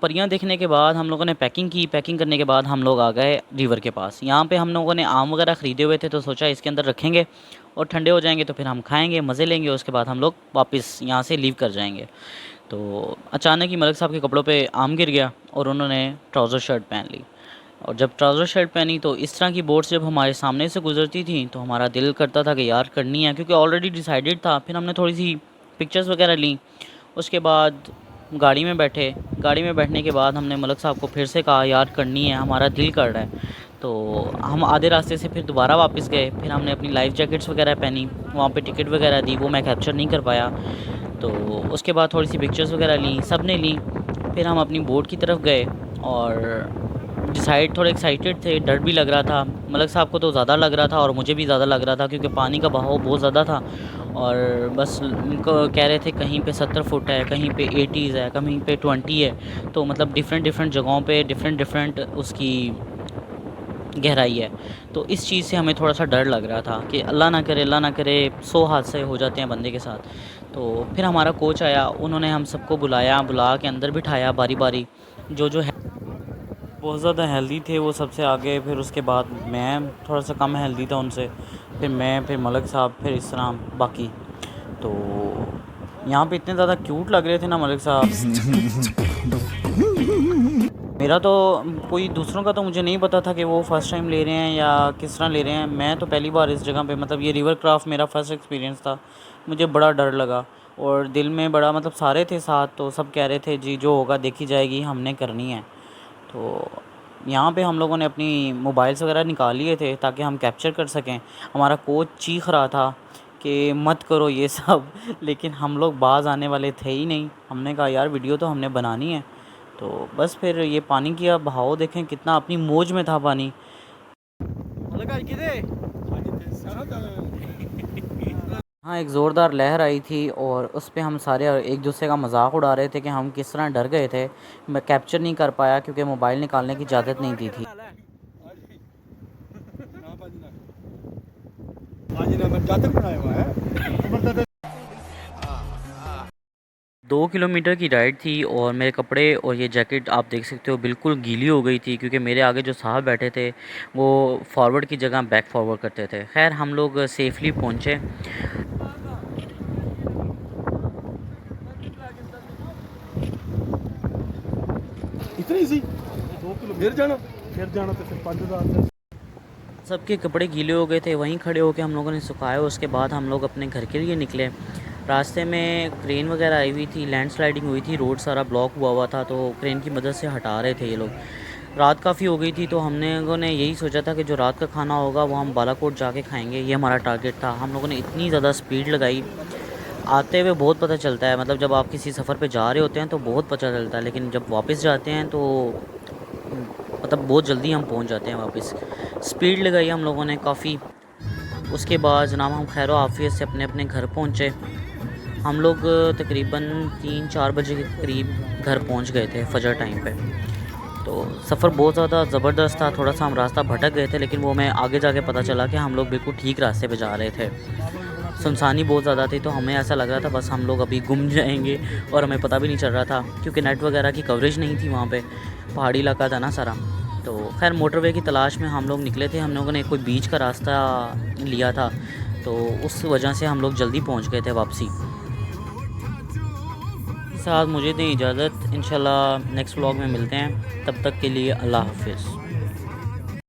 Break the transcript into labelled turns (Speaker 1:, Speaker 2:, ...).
Speaker 1: परियां देखने के बाद हम लोगों ने पैकिंग की। पैकिंग करने के बाद हम लोग आ गए रिवर के पास। यहाँ पे हम लोगों ने आम वगैरह ख़रीदे हुए थे, तो सोचा इसके अंदर रखेंगे और ठंडे हो जाएंगे तो फिर हम खाएंगे, मज़े लेंगे, उसके बाद हम लोग वापस यहाँ से लीव कर जाएंगे। तो अचानक ही मलिक साहब के कपड़ों पे आम गिर गया और उन्होंने ट्राउज़र शर्ट पहन ली। और जब ट्राउज़र शर्ट पहनी तो इस तरह की बोट्स जब हमारे सामने से गुजरती थी तो हमारा दिल करता था कि यार करनी है, क्योंकि ऑलरेडी डिसाइडेड था। फिर हमने थोड़ी सी पिक्चर्स वगैरह ली। उसके बाद गाड़ी में बैठे। गाड़ी में बैठने के बाद हमने मलिक साहब को फिर से कहा यार करनी है, हमारा दिल कर रहा है। तो हम आधे रास्ते से फिर दोबारा वापस गए। फिर हमने अपनी लाइफ जैकेट्स वगैरह पहनी, वहाँ पे टिकट वगैरह दी, वो मैं कैप्चर नहीं कर पाया। तो उसके बाद थोड़ी सी पिक्चर्स वगैरह ली, सब ने ली। फिर हम अपनी बोट की तरफ गए और डिसाइड थोड़े एक्साइटेड थे, डर भी लग रहा था। मलिक साहब को तो ज़्यादा लग रहा था और मुझे भी ज़्यादा लग रहा था, क्योंकि पानी का बहाव बहुत ज़्यादा था। और बस उनको कह रहे थे कहीं पे 70 फुट है, कहीं पे 80s है, कहीं पे 20 है। तो मतलब डिफरेंट डिफरेंट जगहों पे डिफरेंट डिफरेंट उसकी गहराई है। तो इस चीज़ से हमें थोड़ा सा डर लग रहा था कि अल्लाह ना करे 100 हादसे हो जाते हैं बंदे के साथ। तो फिर हमारा कोच आया, उन्होंने हम सबको बुलाया, बुला के अंदर बिठाया बारी बारी। जो है बहुत ज़्यादा हेल्दी थे वो सबसे आगे, फिर उसके बाद मैं थोड़ा सा कम हेल्दी था उनसे, फिर मैं, फिर मलिक साहब, फिर इस तरह बाकी। तो यहाँ पे इतने ज़्यादा क्यूट लग रहे थे ना मलिक साहब। मेरा तो कोई दूसरों का तो मुझे नहीं पता था कि वो फ़र्स्ट टाइम ले रहे हैं या किस तरह ले रहे हैं। मैं तो पहली बार इस जगह पे, मतलब ये रिवर क्राफ्ट मेरा फ़र्स्ट एक्सपीरियंस था। मुझे बड़ा डर लगा और दिल में बड़ा, मतलब सारे थे साथ तो सब कह रहे थे जी जो होगा देखी जाएगी, हमने करनी है। तो यहाँ पे हम लोगों ने अपनी मोबाइल्स वगैरह निकाल लिए थे ताकि हम कैप्चर कर सकें। हमारा कोच चीख रहा था कि मत करो ये सब, लेकिन हम लोग बाज आने वाले थे ही नहीं। हमने कहा यार वीडियो तो हमने बनानी है। तो बस फिर ये पानी की आप बहाव देखें कितना अपनी मौज में था पानी। हाँ, एक ज़ोरदार लहर आई थी और उस पे हम सारे एक दूसरे का मजाक उड़ा रहे थे कि हम किस तरह डर गए थे। मैं कैप्चर नहीं कर पाया क्योंकि मोबाइल निकालने की इजाज़त नहीं दी थी। दो किलोमीटर की राइड थी और मेरे कपड़े और ये जैकेट आप देख सकते हो बिल्कुल गीली हो गई थी, क्योंकि मेरे आगे जो साहब बैठे थे वो फॉरवर्ड की जगह बैक फॉरवर्ड करते थे। खैर हम लोग सेफली पहुँचे।
Speaker 2: इतनी सी 2 किलो फिर जाना तो फिर 5,000।
Speaker 1: सबके कपड़े गीले हो गए थे, वहीं खड़े होकर हम लोगों ने सुखाए। उसके बाद हम लोग अपने घर के लिए निकले। रास्ते में क्रेन वगैरह आई हुई थी, लैंडस्लाइडिंग हुई थी, रोड सारा ब्लॉक हुआ हुआ था, तो क्रेन की मदद से हटा रहे थे ये लोग। रात काफ़ी हो गई थी तो हमने लोगों ने यही सोचा था कि जो रात का खाना होगा वो हम बालाकोट जाके खाएंगे, ये हमारा टारगेट था। हम लोगों ने इतनी ज़्यादा स्पीड लगाई, आते हुए बहुत पता चलता है, मतलब जब आप किसी सफ़र पे जा रहे होते हैं तो बहुत पता चलता है, लेकिन जब वापस जाते हैं तो मतलब बहुत जल्दी हम पहुंच जाते हैं वापस। स्पीड लगाई हम लोगों ने काफ़ी। उसके बाद जनाब हम खैर आफियत से अपने अपने घर पहुंचे। हम लोग तकरीबन 3-4 बजे के करीब घर पहुंच गए थे फजर टाइम पे। तो सफ़र बहुत ज़्यादा ज़बरदस्त था। थोड़ा सा हम रास्ता भटक गए थे, लेकिन वो हमें आगे जाके पता चला कि हम लोग बिल्कुल ठीक रास्ते पे जा रहे थे। सुनसानी बहुत ज़्यादा थी तो हमें ऐसा लग रहा था बस हम लोग अभी गुम जाएंगे, और हमें पता भी नहीं चल रहा था क्योंकि नेट वगैरह की कवरेज नहीं थी वहाँ पे, पहाड़ी इलाका था ना सारा। तो खैर मोटरवे की तलाश में हम लोग निकले थे। हम लोगों ने कोई बीच का रास्ता लिया था, तो उस वजह से हम लोग जल्दी पहुँच गए थे वापसी। साथ मुझे दें इजाज़त, इंशाल्लाह नेक्स्ट व्लॉग में मिलते हैं। तब तक के लिए अल्लाह हाफ़िज़।